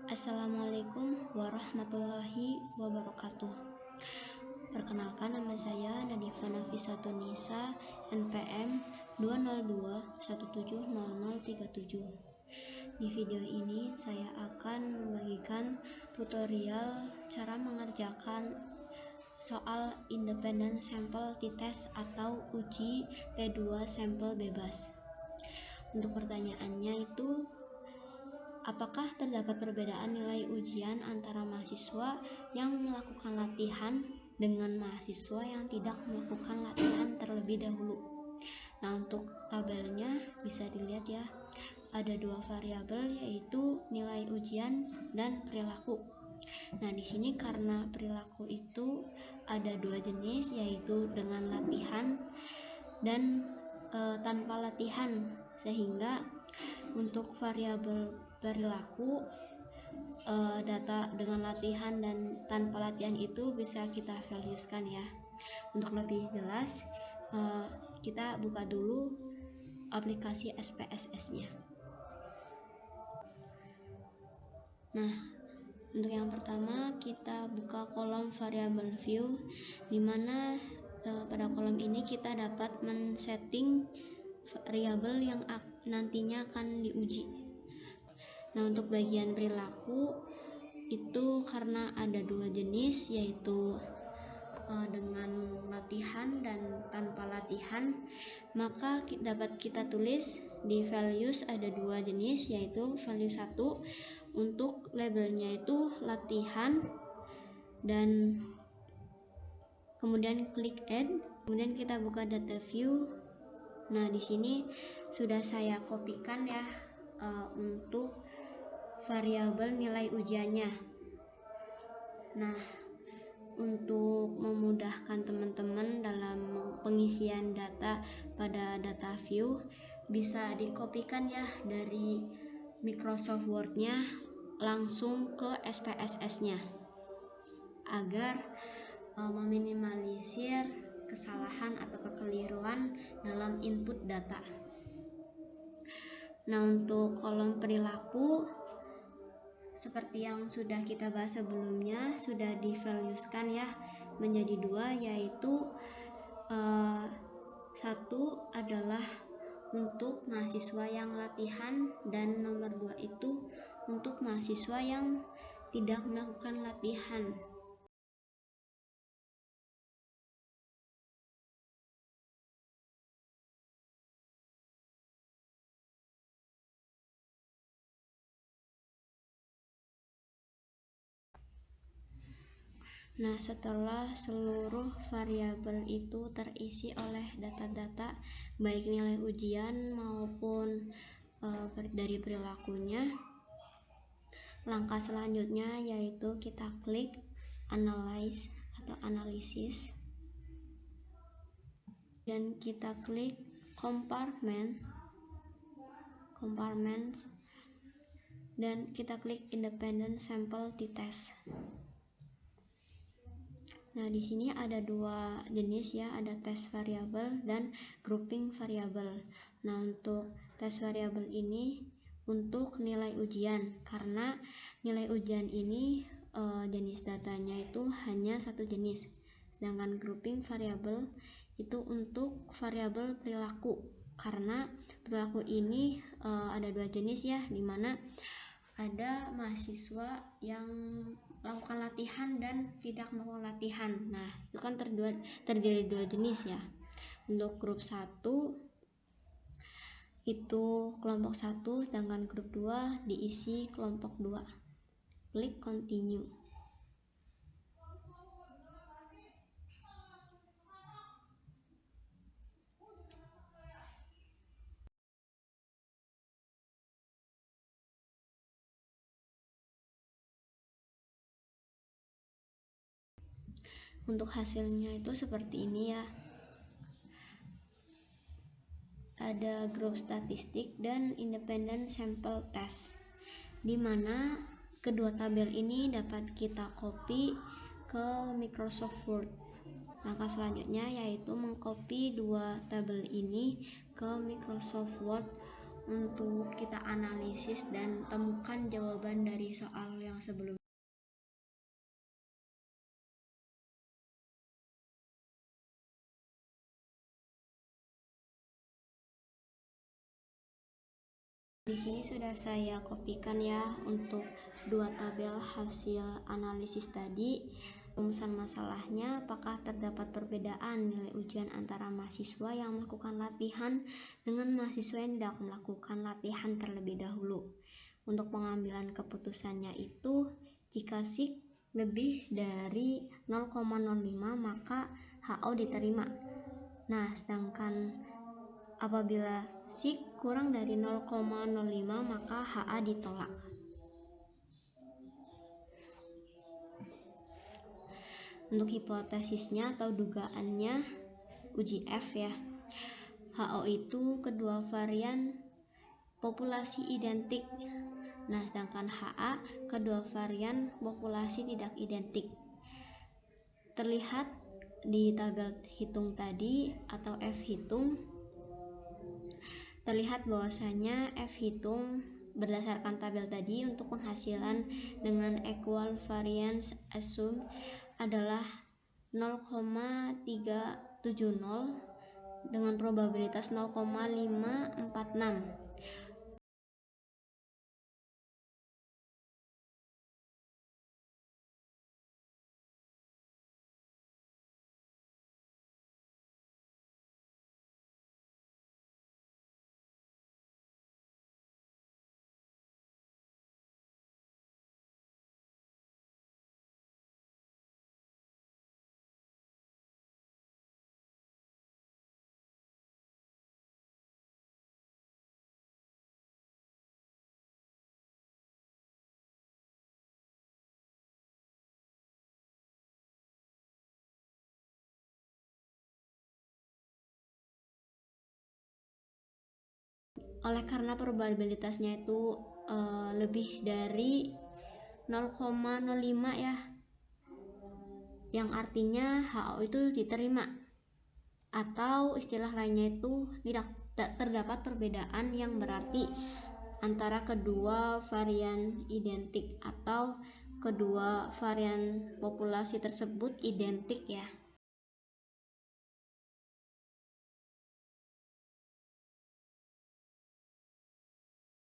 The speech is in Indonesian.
Assalamualaikum warahmatullahi wabarakatuh. Perkenalkan, nama saya Nadifa Nafisatun-Nisa, NPM 202170037. Di video ini saya akan membagikan tutorial cara mengerjakan soal Independent Sample T-Test atau uji T2 sampel bebas. Untuk pertanyaannya itu, apakah terdapat perbedaan nilai ujian antara mahasiswa yang melakukan latihan dengan mahasiswa yang tidak melakukan latihan terlebih dahulu? Nah, untuk tabelnya bisa dilihat ya. Ada dua variabel, yaitu nilai ujian dan perilaku. Nah, di sini karena perilaku itu ada dua jenis, yaitu dengan latihan dan tanpa latihan, sehingga untuk variabel perilaku data dengan latihan dan tanpa latihan itu bisa kita valueskan ya. Untuk lebih jelas, kita buka dulu aplikasi SPSS-nya. Nah, untuk yang pertama kita buka kolom variable view, di mana pada kolom ini kita dapat men-setting variabel yang nantinya akan diuji. Nah, untuk bagian perilaku itu karena ada dua jenis, yaitu dengan latihan dan tanpa latihan, maka dapat kita tulis di values ada dua jenis, yaitu value 1 untuk labelnya itu latihan, dan kemudian klik add, kemudian kita buka data view. Nah, di sini sudah saya kopikan ya untuk variabel nilai ujiannya. Nah, untuk memudahkan teman-teman dalam pengisian data pada data view, bisa dikopikan ya dari Microsoft Word-nya langsung ke SPSS-nya agar meminimalisir kesalahan atau kekeliruan dalam input data. Nah, untuk kolom perilaku seperti yang sudah kita bahas sebelumnya, sudah di-valueskan ya menjadi dua, yaitu satu adalah untuk mahasiswa yang latihan dan nomor 2 itu untuk mahasiswa yang tidak melakukan latihan. Nah, setelah seluruh variabel itu terisi oleh data-data baik nilai ujian maupun dari perilakunya, langkah selanjutnya yaitu kita klik analyze atau analisis, dan kita klik compartment, dan kita klik independent sample T-test. Nah, di sini ada dua jenis ya, ada test variable dan grouping variable. Nah, untuk test variable ini untuk nilai ujian, karena nilai ujian ini jenis datanya itu hanya satu jenis. Sedangkan grouping variable itu untuk variabel perilaku, karena perilaku ini ada dua jenis ya, dimana ada mahasiswa yang melakukan latihan dan tidak melakukan latihan. Nah, itu kan terdiri dua jenis ya. Untuk grup 1 itu kelompok 1, sedangkan grup 2 diisi kelompok 2. Klik continue. Untuk hasilnya itu seperti ini ya. Ada grup statistik dan independent sample test, di mana kedua tabel ini dapat kita copy ke Microsoft Word. Langkah selanjutnya yaitu mengcopy dua tabel ini ke Microsoft Word untuk kita analisis dan temukan jawaban dari soal yang sebelumnya. Di sini sudah saya kopikan ya untuk dua tabel hasil analisis tadi. Rumusan masalahnya, apakah terdapat perbedaan nilai ujian antara mahasiswa yang melakukan latihan dengan mahasiswa yang tidak melakukan latihan terlebih dahulu. Untuk pengambilan keputusannya itu, jika SIK lebih dari 0,05 maka HO diterima. Nah, sedangkan apabila SIK kurang dari 0,05 maka HA ditolak. Untuk hipotesisnya atau dugaannya uji F ya. HO itu kedua varian populasi identik. Nah, sedangkan HA kedua varian populasi tidak identik. Terlihat di tabel hitung tadi atau F hitung, terlihat bahwasanya F hitung berdasarkan tabel tadi untuk penghasilan dengan equal variance assume adalah 0,370 dengan probabilitas 0,546. Oleh karena probabilitasnya itu lebih dari 0,05 ya, yang artinya HO itu diterima, atau istilah lainnya itu tidak terdapat perbedaan yang berarti antara kedua varian identik atau kedua varian populasi tersebut identik ya.